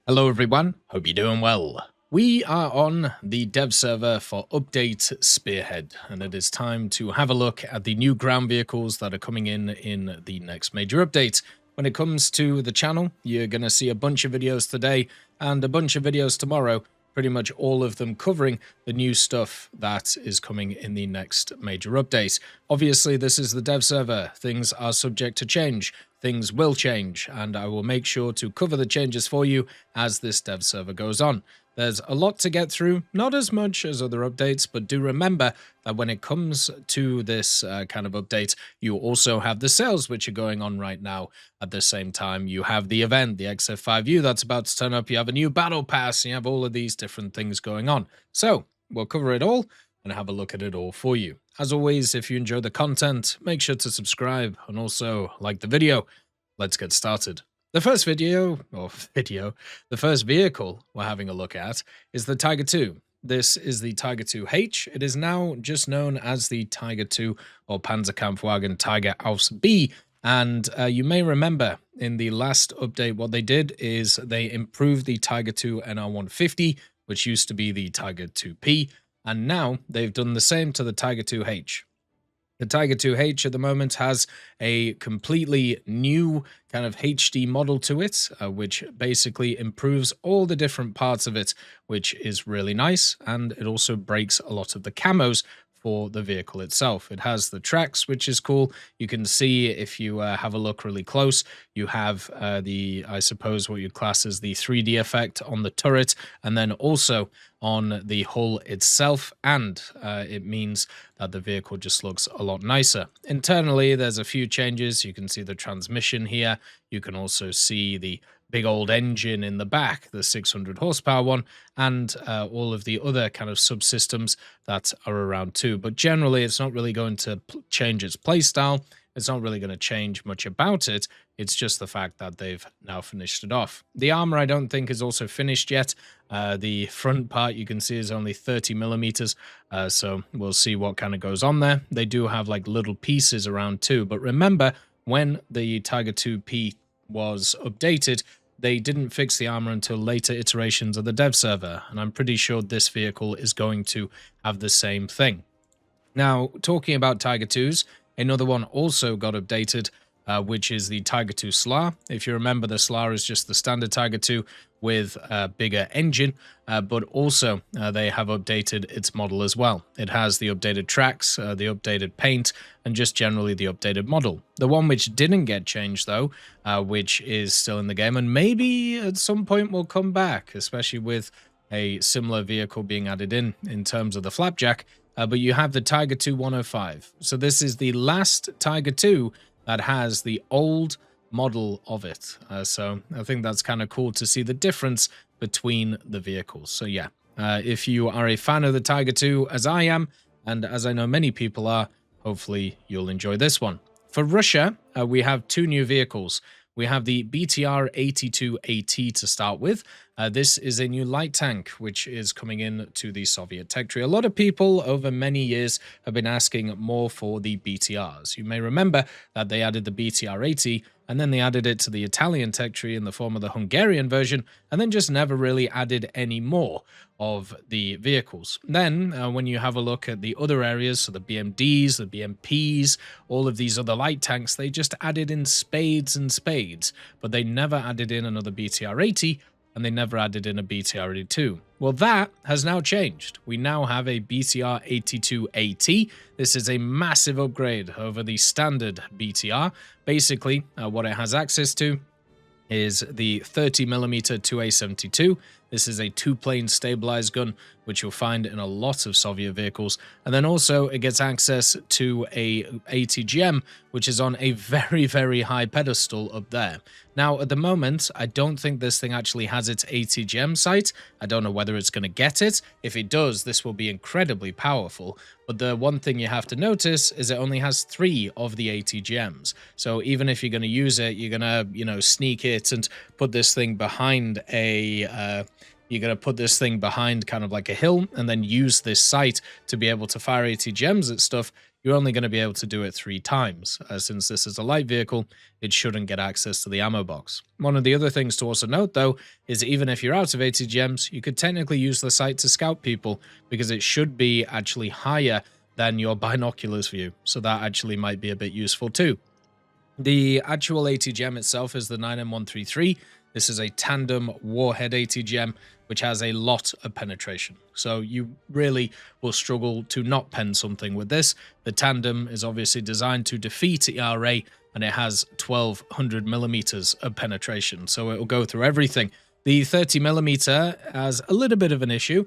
Hello everyone, hope you're doing well. We are on the dev server for update Spearhead, and it is time to have a look at the new ground vehicles that are coming in the next major update. When it comes to the channel, you're going to see a bunch of videos today and a bunch of videos tomorrow, pretty much all of them covering the new stuff that is coming in the next major update. Obviously, this is the dev server. Things are subject to change. Things will change, and I will make sure to cover the changes for you as this dev server goes on. There's a lot to get through, not as much as other updates, but do remember that when it comes to this kind of update, you also have the sales which are going on right now. At the same time, you have the event, the XF5U that's about to turn up, you have a new battle pass, and you have all of these different things going on. So, we'll cover it all and have a look at it all for you. As always, if you enjoy the content, make sure to subscribe and also like the video. Let's get started. The first the first vehicle we're having a look at is the Tiger II. This is the Tiger II-H. It is now just known as the Tiger II or Panzerkampfwagen Tiger Aus B. And you may remember in the last update, what they did is they improved the Tiger II NR150, which used to be the Tiger II-P. And now they've done the same to the Tiger II-H. The Tiger II-H at the moment has a completely new kind of HD model to it, which basically improves all the different parts of it, which is really nice, and it also breaks a lot of the camos for the vehicle itself. It has the tracks, which is cool. You can see if you have a look really close, you have I suppose what you'd class as the 3D effect on the turret, and then also on the hull itself, and it means that the vehicle just looks a lot nicer. Internally, there's a few changes. You can see the transmission here. You can also see the big old engine in the back, the 600 horsepower one, and all of the other kind of subsystems that are around too. But generally, it's not really going to change its playstyle. It's not really going to change much about it. It's just the fact that they've now finished it off. The armor, I don't think, is also finished yet. The front part, you can see, is only 30 millimeters. So we'll see what kind of goes on there. They do have like little pieces around too. But remember, when the Tiger II-P was updated, they didn't fix the armor until later iterations of the dev server, and I'm pretty sure this vehicle is going to have the same thing. Now, talking about Tiger IIs, another one also got updated, which is the Tiger II SLAR. If you remember, the SLAR is just the standard Tiger II with a bigger engine, but also they have updated its model as well. It has the updated tracks, the updated paint, and just generally the updated model. The one which didn't get changed, though, which is still in the game, and maybe at some point will come back, especially with a similar vehicle being added in terms of the flapjack, but you have the Tiger II 105. So this is the last Tiger II that has the old model of it. So I think that's kind of cool to see the difference between the vehicles. So yeah, if you are a fan of the Tiger II, as I am, and as I know many people are, hopefully you'll enjoy this one. For Russia, we have two new vehicles. We have the BTR-82AT to start with. This is a new light tank, which is coming in to the Soviet tech tree. A lot of people over many years have been asking more for the BTRs. You may remember that they added the BTR-80, and then they added it to the Italian tech tree in the form of the Hungarian version, and then just never really added any more of the vehicles. Then, when you have a look at the other areas, so the BMDs, the BMPs, all of these other light tanks, they just added in spades and spades, but they never added in another BTR-80, and they never added in a BTR-82. Well, that has now changed. We now have a BTR-82AT. This is a massive upgrade over the standard BTR. Basically, what it has access to is the 30mm 2A72. This is a two-plane stabilized gun, which you'll find in a lot of Soviet vehicles. And then also it gets access to a ATGM, which is on a very, very high pedestal up there. Now, at the moment, I don't think this thing actually has its ATGM sight. I don't know whether it's going to get it. If it does, this will be incredibly powerful. But the one thing you have to notice is it only has 3 of the ATGMs. So even if you're going to use it, you're going to, sneak it and put this thing behind a... you're going to put this thing behind kind of like a hill and then use this sight to be able to fire ATGMs at stuff. you're only going to be able to do it 3 times. Since this is a light vehicle, it shouldn't get access to the ammo box. One of the other things to also note, though, is even if you're out of ATGMs, you could technically use the sight to scout people, because it should be actually higher than your binoculars view. So that actually might be a bit useful too. The actual ATGM itself is the 9M133. This is a tandem warhead ATGM, which has a lot of penetration. So you really will struggle to not pen something with this. The tandem is obviously designed to defeat ERA, and it has 1200 millimeters of penetration. So it will go through everything. The 30 millimeter has a little bit of an issue.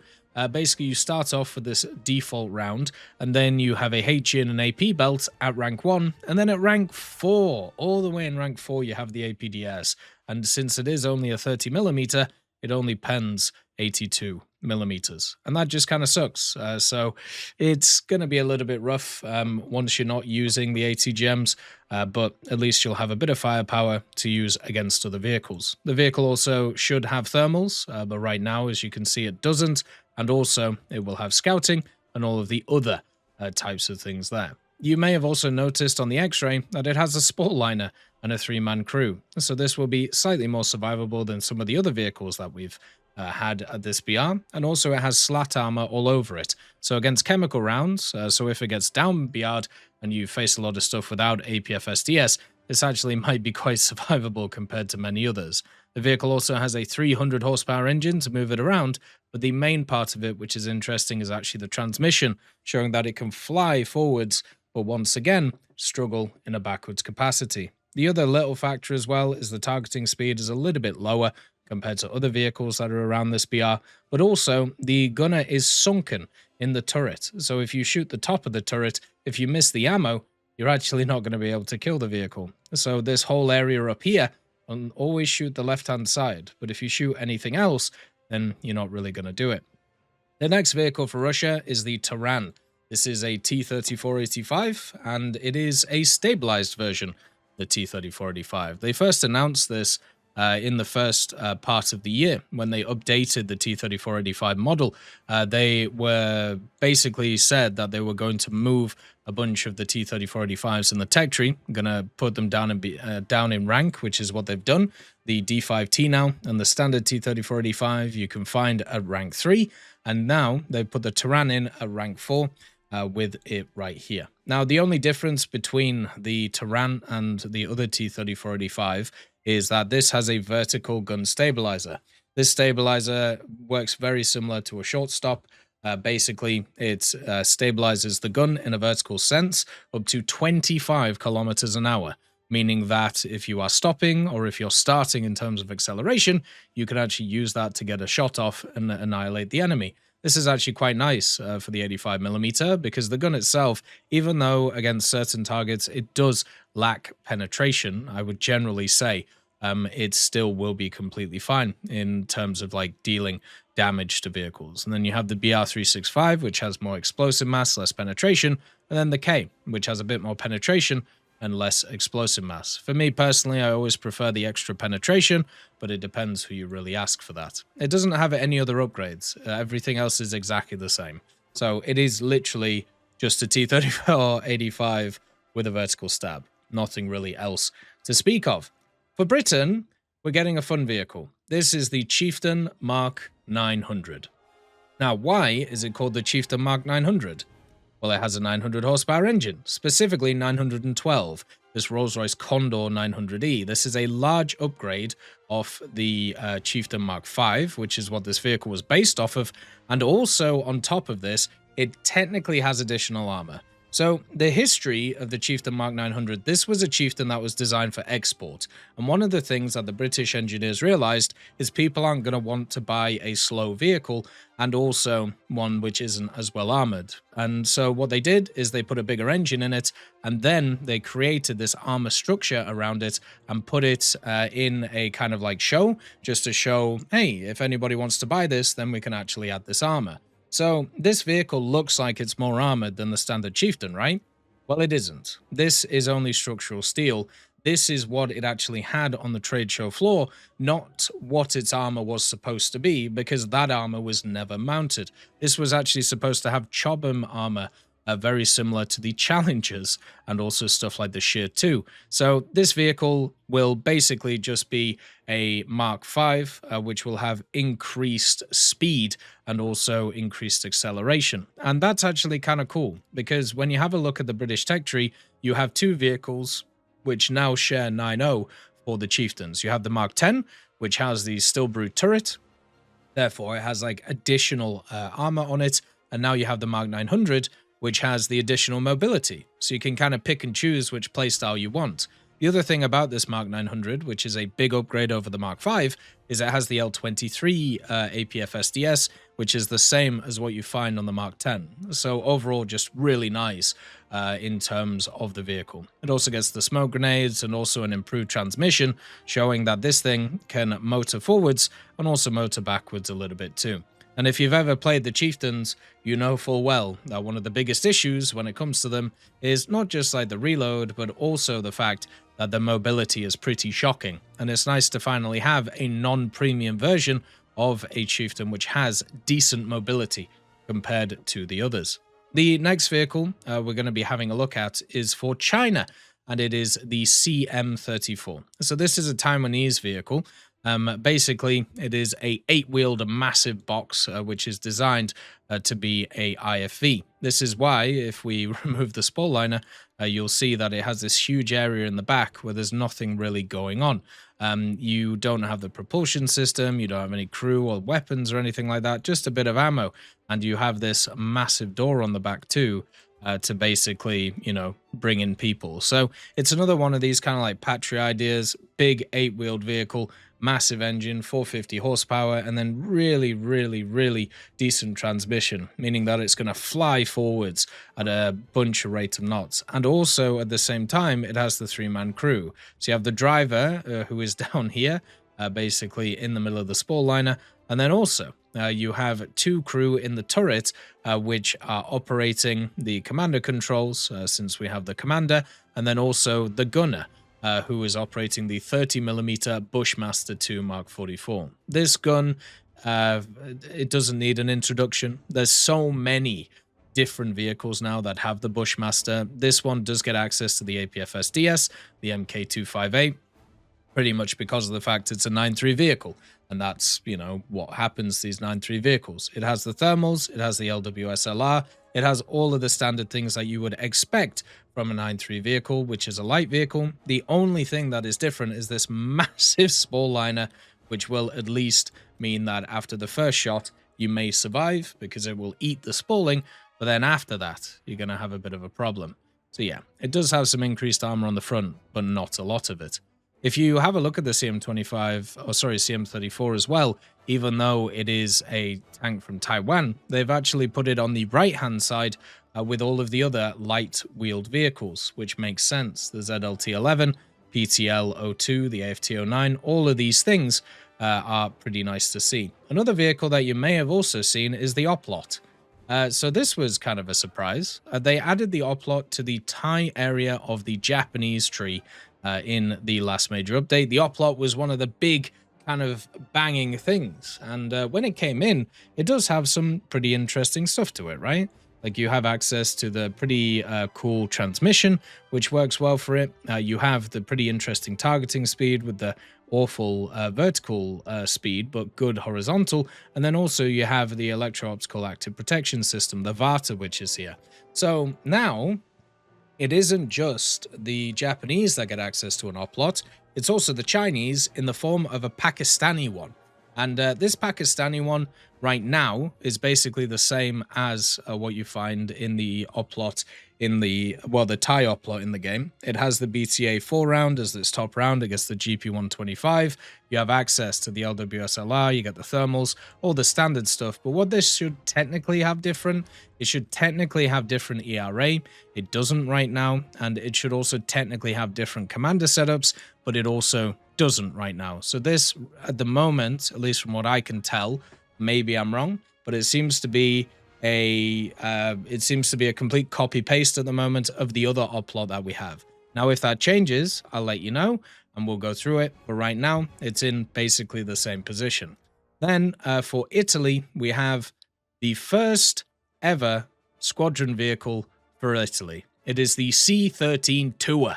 Basically, you start off with this default round, and then you have a HE and an AP belt at rank 1, and then at rank 4, all the way in rank 4, you have the APDS. And since it is only a 30 millimeter, it only pens 82 millimeters, and that just kind of sucks. So it's going to be a little bit rough once you're not using the ATGMs, but at least you'll have a bit of firepower to use against other vehicles. The vehicle also should have thermals, but right now, as you can see, it doesn't. And also, it will have scouting and all of the other types of things there. You may have also noticed on the X-Ray that it has a sport liner and a 3-man crew. So this will be slightly more survivable than some of the other vehicles that we've had at this BR. And also, it has slat armor all over it. So against chemical rounds, so if it gets down BR'd and you face a lot of stuff without APFSDS, this actually might be quite survivable compared to many others. The vehicle also has a 300 horsepower engine to move it around, but the main part of it, which is interesting, is actually the transmission, showing that it can fly forwards, but once again, struggle in a backwards capacity. The other little factor as well is the targeting speed is a little bit lower compared to other vehicles that are around this BR, but also the gunner is sunken in the turret. So if you shoot the top of the turret, if you miss the ammo, you're actually not going to be able to kill the vehicle. So this whole area up here, always shoot the left-hand side, but if you shoot anything else, then you're not really going to do it. The next vehicle for Russia is the Taran. This is a T-3485, and it is a stabilized version of the T-3485. They first announced this in the first part of the year when they updated the T-3485 model. They were basically said that they were going to move a bunch of the T-3485s in the tech tree, going to put them down and down in rank, which is what they've done. The D5T now and the standard T-3485 you can find at rank 3, and now they've put the Taran in at rank 4 with it right here. Now, the only difference between the Taran and the other T-3485 is that this has a vertical gun stabilizer. This stabilizer works very similar to a shortstop. Basically, it stabilizes the gun in a vertical sense up to 25 kilometers an hour, meaning that if you are stopping or if you're starting in terms of acceleration, you can actually use that to get a shot off and annihilate the enemy. This is actually quite nice for the 85mm because the gun itself, even though against certain targets it does lack penetration, I would generally say it still will be completely fine in terms of like dealing damage to vehicles. And then you have the BR365, which has more explosive mass, less penetration, and then the K, which has a bit more penetration and less explosive mass. For me personally, I always prefer the extra penetration, but it depends who you really ask for that. It doesn't have any other upgrades. Everything else is exactly the same. So it is literally just a T-3485 with a vertical stab. Nothing really else to speak of. For Britain, we're getting a fun vehicle. This is the Chieftain Mk 900. Now, why is it called the Chieftain Mk 900? Well, it has a 900 horsepower engine, specifically 912, this Rolls-Royce Condor 900E. This is a large upgrade of the Chieftain Mk 5, which is what this vehicle was based off of, and also on top of this, it technically has additional armor. So the history of the Chieftain Mk 900, this was a Chieftain that was designed for export. And one of the things that the British engineers realized is people aren't going to want to buy a slow vehicle and also one which isn't as well armored. And so what they did is they put a bigger engine in it, and then they created this armor structure around it and put it in a kind of like show, just to show, hey, if anybody wants to buy this, then we can actually add this armor. So this vehicle looks like it's more armored than the standard Chieftain, right? Well, it isn't. This is only structural steel. This is what it actually had on the trade show floor, not what its armor was supposed to be, because that armor was never mounted. This was actually supposed to have Chobham armor very similar to the Challengers and also stuff like the Sheer 2. So this vehicle will basically just be a Mark V, which will have increased speed and also increased acceleration. And that's actually kind of cool, because when you have a look at the British tech tree, you have two vehicles which now share 9.0 for the Chieftains. You have the Mark X, which has the Still Brute turret, therefore it has like additional armor on it, and now you have the Mark 900, which has the additional mobility, so you can kind of pick and choose which playstyle you want. The other thing about this Mark 900, which is a big upgrade over the Mark V, is it has the L23 APF SDS, which is the same as what you find on the Mark X. So overall, just really nice in terms of the vehicle. It also gets the smoke grenades and also an improved transmission, showing that this thing can motor forwards and also motor backwards a little bit too. And if you've ever played the Chieftains, you know full well that one of the biggest issues when it comes to them is not just like the reload, but also the fact that the mobility is pretty shocking. And it's nice to finally have a non-premium version of a Chieftain which has decent mobility compared to the others. The next vehicle we're going to be having a look at is for China, and it is the CM34. So this is a Taiwanese vehicle. Basically, it is a 8-wheeled massive box, which is designed to be a IFV. This is why, if we remove the spoiler, you'll see that it has this huge area in the back where there's nothing really going on. You don't have the propulsion system, you don't have any crew or weapons or anything like that, just a bit of ammo. And you have this massive door on the back too, to basically, you know, bring in people. So it's another one of these kind of like Patria ideas, big 8-wheeled vehicle, massive engine, 450 horsepower, and then really decent transmission, meaning that it's going to fly forwards at a bunch of rate of knots. And also at the same time, it has the 3-man crew. So you have the driver who is down here, basically in the middle of the spore liner, and then also you have 2 crew in the turret, which are operating the commander controls, since we have the commander, and then also the gunner, who is operating the 30mm Bushmaster 2 Mark 44. This gun, it doesn't need an introduction. There's so many different vehicles now that have the Bushmaster. This one does get access to the APF SDS, the Mk258, pretty much because of the fact it's a 9.3 vehicle. And that's, you know, what happens to these 9.3 vehicles. It has the thermals, it has the LWSLR, it has all of the standard things that you would expect from a 9.3 vehicle, which is a light vehicle. The only thing that is different is this massive spore liner, which will at least mean that after the first shot, you may survive because it will eat the spalling, but then after that, you're going to have a bit of a problem. So yeah, it does have some increased armor on the front, but not a lot of it. If you have a look at the CM34 as well, even though it is a tank from Taiwan, they've actually put it on the right-hand side with all of the other light-wheeled vehicles, which makes sense. The ZLT11, PTL-02, the AFT-09, all of these things are pretty nice to see. Another vehicle that you may have also seen is the Oplot. So this was kind of a surprise. They added the Oplot to the Thai area of the Japanese tree in the last major update. The Oplot was one of the big kind of banging things, and when it came in, it does have some pretty interesting stuff to it, right? Like you have access to the pretty cool transmission, which works well for it. You have the pretty interesting targeting speed with the awful vertical speed, but good horizontal. And then also you have the electro-optical active protection system, the VARTA, which is here. So now it isn't just the Japanese that get access to an Oplot, it's also the Chinese in the form of a Pakistani one. And this Pakistani one right now is basically the same as what you find in the Oplot in the, well, the Thai Oplot in the game. It has the BTA 4-round as its top round against the GP125. You have access to the LWSLR, you get the thermals, all the standard stuff. But what this should technically have different, it should technically have different ERA. It doesn't right now, and it should also technically have different commander setups, but it also doesn't right now. So this, at the moment, at least from what I can tell, maybe I'm wrong, but it seems to be a complete copy paste at the moment of the other Oplot that we have. Now, if that changes, I'll let you know and we'll go through it. But right now, it's in basically the same position. Then for Italy, we have the first ever squadron vehicle for Italy. It is the C13 Tour.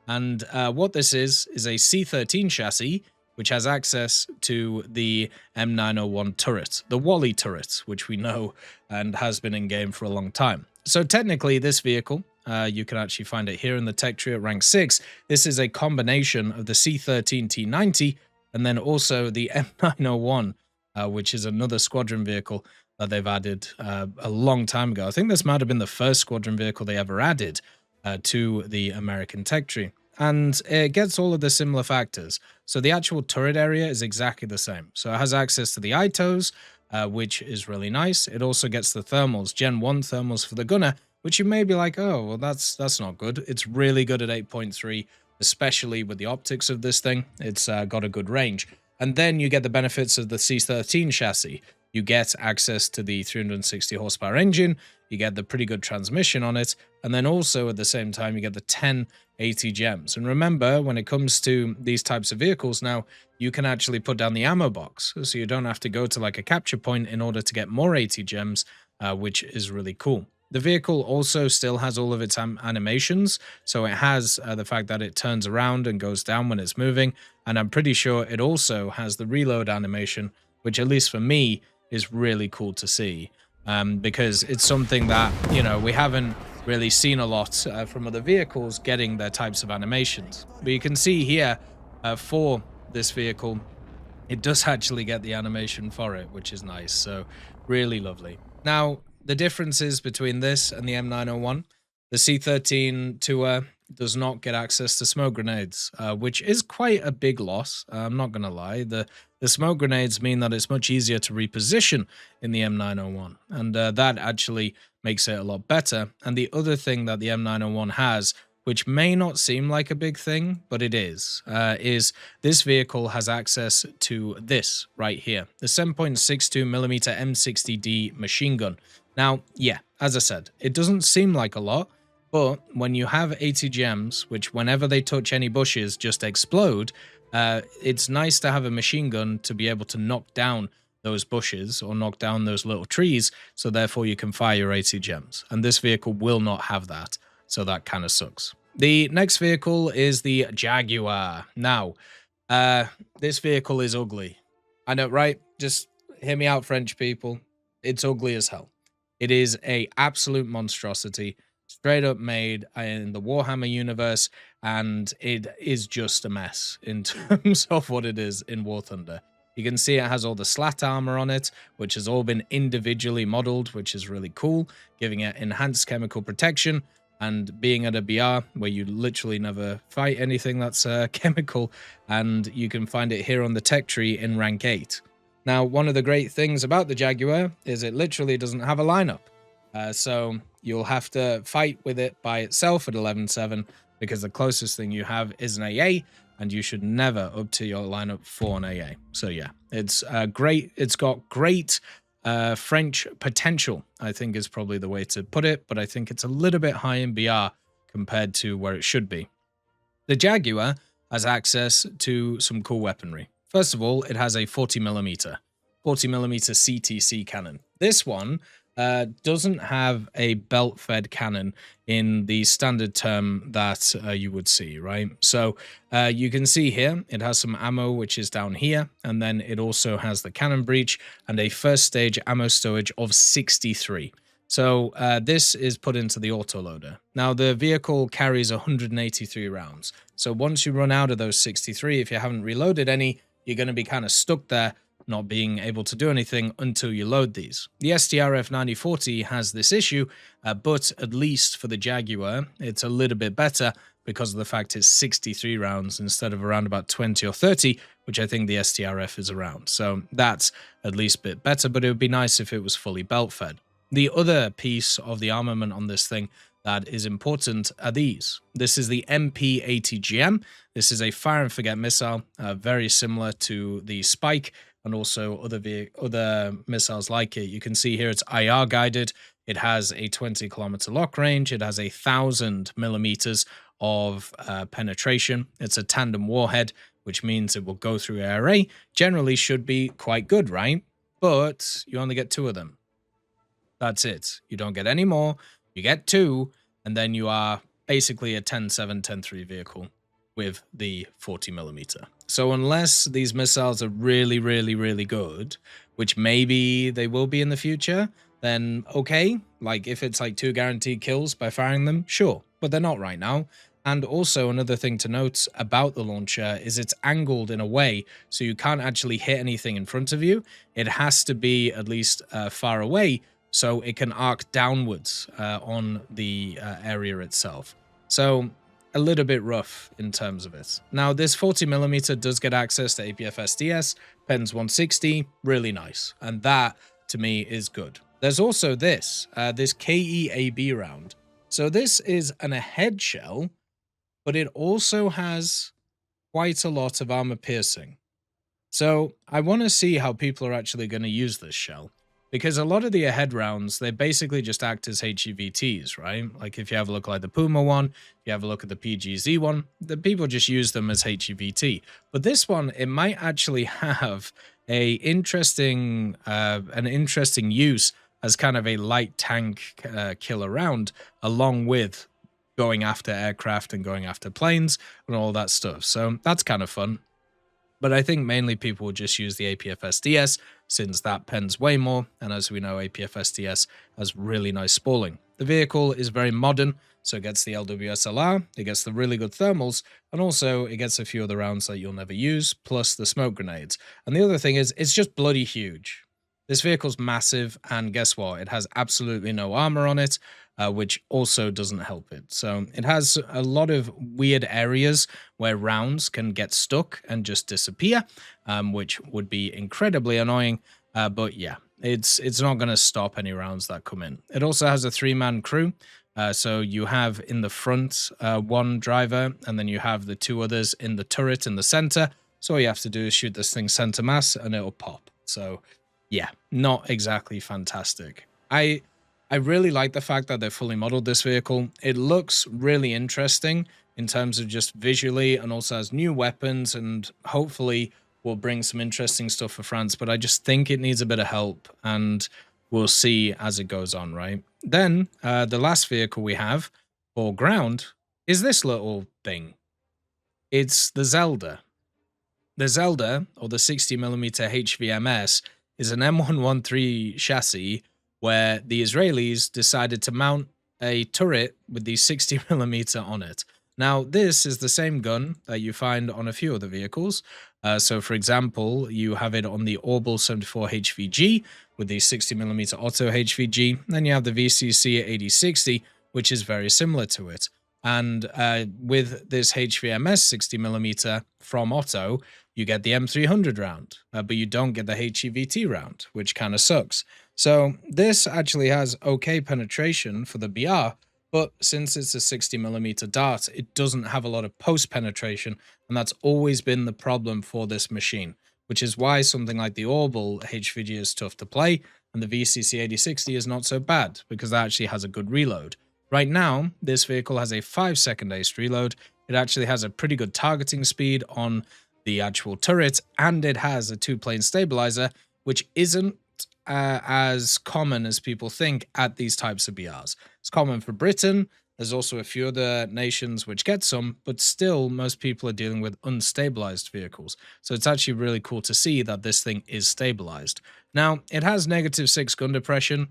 And what this is a C13 chassis, which has access to the M901 turret, the Wally turret, which we know and has been in game for a long time. So technically this vehicle, you can actually find it here in the tech tree at rank 6. This is a combination of the C13 T90 and then also the M901, which is another squadron vehicle that they've added a long time ago. I think this might have been the first squadron vehicle they ever added to the American tech tree. And it gets all of the similar factors. So the actual turret area is exactly the same. So it has access to the ITOs, which is really nice. It also gets the thermals, Gen 1 thermals for the gunner, which you may be like, oh, well, that's not good. It's really good at 8.3, especially with the optics of this thing. It's got a good range. And then you get the benefits of the C13 chassis. You get access to the 360 horsepower engine, you get the pretty good transmission on it, and then also at the same time you get the 10 80 gems. And remember, when it comes to these types of vehicles now, you can actually put down the ammo box, so you don't have to go to like a capture point in order to get more 80 gems, which is really cool. The vehicle also still has all of its animations, so it has the fact that it turns around and goes down when it's moving, and I'm pretty sure it also has the reload animation, which at least for me is really cool to see, because it's something that, you know, we haven't really seen a lot from other vehicles getting their types of animations. But you can see here for this vehicle, it does actually get the animation for it, which is nice. So really lovely. Now, the differences between this and the M901, the C13 Tour does not get access to smoke grenades, which is quite a big loss. I'm not going to lie. The smoke grenades mean that it's much easier to reposition in the M901, and that actually makes it a lot better. And the other thing that the M901 has, which may not seem like a big thing, but it is this vehicle has access to this right here, the 7.62mm M60D machine gun. Now, yeah, as I said, it doesn't seem like a lot, but when you have 80 gems, which whenever they touch any bushes just explode, it's nice to have a machine gun to be able to knock down those bushes or knock down those little trees, so therefore you can fire your 80 gems. And this vehicle will not have that, so that kind of sucks. The next vehicle is the Jaguar. Now, this vehicle is ugly. I know, right? Just hear me out, French people. It's ugly as hell. It is a absolute monstrosity, straight up made in the Warhammer universe, and it is just a mess in terms of what it is in War Thunder. You can see it has all the slat armor on it, which has all been individually modeled, which is really cool, giving it enhanced chemical protection. And being at a BR where you literally never fight anything that's chemical, and you can find it here on the tech tree in rank 8. Now, one of the great things about the Jaguar is it literally doesn't have a lineup. So you'll have to fight with it by itself at 11-7, because the closest thing you have is an AA, and you should never up to your lineup for an AA. So yeah, it's great. It's got great French potential, I think is probably the way to put it, but I think it's a little bit high in BR compared to where it should be. The Jaguar has access to some cool weaponry. First of all, it has a 40mm CTC cannon. This one doesn't have a belt-fed cannon in the standard term that you would see, right? So you can see here, it has some ammo, which is down here, and then it also has the cannon breech and a first stage ammo stowage of 63. So this is put into the autoloader. Now, the vehicle carries 183 rounds. So once you run out of those 63, if you haven't reloaded any, you're going to be kind of stuck there, not being able to do anything until you load these. The STRF 9040 has this issue, but at least for the Jaguar, it's a little bit better because of the fact it's 63 rounds instead of around about 20 or 30, which I think the STRF is around. So that's at least a bit better, but it would be nice if it was fully belt-fed. The other piece of the armament on this thing that is important are these. This is the MP-80GM. This is a fire and forget missile, very similar to the Spike and also other missiles like it. You can see here it's IR guided. It has a 20-kilometer lock range. It has 1,000 millimeters of penetration. It's a tandem warhead, which means it will go through your array. Generally should be quite good, right? But you only get 2 of them. That's it. You don't get any more. You get 2, and then you are basically a 10.7, 10.3 vehicle with the 40mm. So unless these missiles are really, really, really good, which maybe they will be in the future, then okay, like if it's like 2 guaranteed kills by firing them, sure, but they're not right now. And also another thing to note about the launcher is it's angled in a way so you can't actually hit anything in front of you. It has to be at least far away so it can arc downwards on the area itself. So a little bit rough in terms of it. Now, this 40mm does get access to APF-SDS, Pens 160, really nice. And that, to me, is good. There's also this KEAB round. So this is an ahead shell, but it also has quite a lot of armor piercing. So I want to see how people are actually going to use this shell. Because a lot of the ahead rounds, they basically just act as HEVTs, right? Like if you have a look like the Puma one, if you have a look at the PGZ one, the people just use them as HEVT. But this one, it might actually have an interesting use as kind of a light tank killer round, along with going after aircraft and going after planes and all that stuff. So that's kind of fun. But I think mainly people will just use the APF-SDS since that pens way more, and as we know, APF-SDS has really nice spalling. The vehicle is very modern, so it gets the LWSLR, it gets the really good thermals, and also it gets a few other rounds that you'll never use, plus the smoke grenades. And the other thing is, it's just bloody huge. This vehicle's massive, and guess what? It has absolutely no armor on it, which also doesn't help it. So it has a lot of weird areas where rounds can get stuck and just disappear, which would be incredibly annoying. But yeah, it's not going to stop any rounds that come in. It also has a 3-man crew. So you have in the front one driver, and then you have the 2 others in the turret in the center. So all you have to do is shoot this thing center mass, and it'll pop. So yeah, not exactly fantastic. I really like the fact that they fully modeled this vehicle. It looks really interesting in terms of just visually, and also has new weapons, and hopefully will bring some interesting stuff for France. But I just think it needs a bit of help, and we'll see as it goes on, right? Then the last vehicle we have for ground is this little thing. It's the Zelda. The Zelda, or the 60mm HVMS, is an M113 chassis where the Israelis decided to mount a turret with the 60mm on it. Now, this is the same gun that you find on a few other vehicles. So, for example, you have it on the Orbal 74 HVG with the 60mm Auto HVG. Then you have the VCC 8060, which is very similar to it. And with this HVMS 60mm from Otto, you get the M300 round, but you don't get the HEVT round, which kind of sucks. So this actually has okay penetration for the BR, but since it's a 60mm dart, it doesn't have a lot of post penetration, and that's always been the problem for this machine, which is why something like the Orbal HVG is tough to play, and the VCC 8060 is not so bad, because that actually has a good reload. Right now, this vehicle has a 5-second ace reload. It actually has a pretty good targeting speed on the actual turret, and it has a 2-plane stabilizer, which isn't as common as people think at these types of BRs. It's common for Britain. There's also a few other nations which get some, but still most people are dealing with unstabilized vehicles. So it's actually really cool to see that this thing is stabilized. Now, it has -6 gun depression.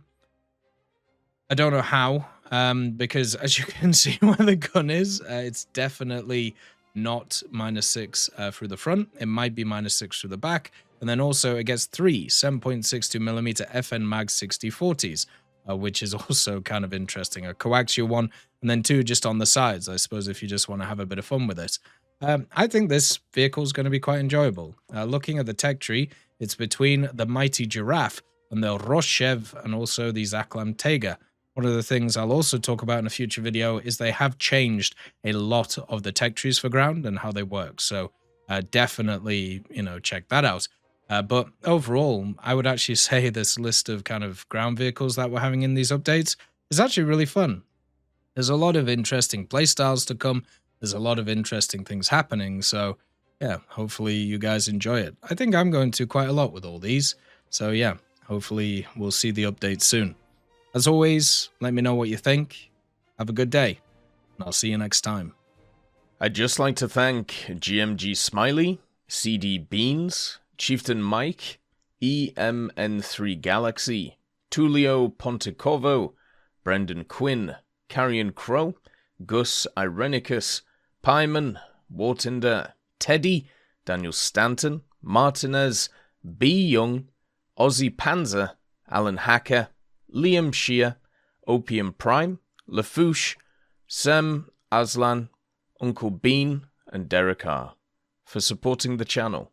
I don't know how, because as you can see where the gun is, it's definitely not -6 through the front. It might be -6 through the back. And then also it gets 3 7.62mm FN Mag 6040s, which is also kind of interesting. A coaxial one, and then 2 just on the sides, I suppose, if you just want to have a bit of fun with it. I think this vehicle is going to be quite enjoyable. Looking at the tech tree, it's between the Mighty Giraffe and the Roshev and also the Zaklam Tega. One of the things I'll also talk about in a future video is they have changed a lot of the tech trees for ground and how they work. So definitely, check that out. But overall, I would actually say this list of kind of ground vehicles that we're having in these updates is actually really fun. There's a lot of interesting playstyles to come. There's a lot of interesting things happening. So yeah, hopefully you guys enjoy it. I think I'm going to quite a lot with all these. So yeah, hopefully we'll see the updates soon. As always, let me know what you think. Have a good day, and I'll see you next time. I'd just like to thank GMG Smiley, CD Beans, Chieftain Mk, EMN3 Galaxy, Tulio Pontecorvo, Brendan Quinn, Carrion Crow, Gus Irenicus, Pyman, Wartinder, Teddy, Daniel Stanton, Martinez, B. Young, Ozzy Panzer, Alan Hacker, Liam Shear, Opium Prime, Lafouche, Sem, Aslan, Uncle Bean, and Derek R. for supporting the channel.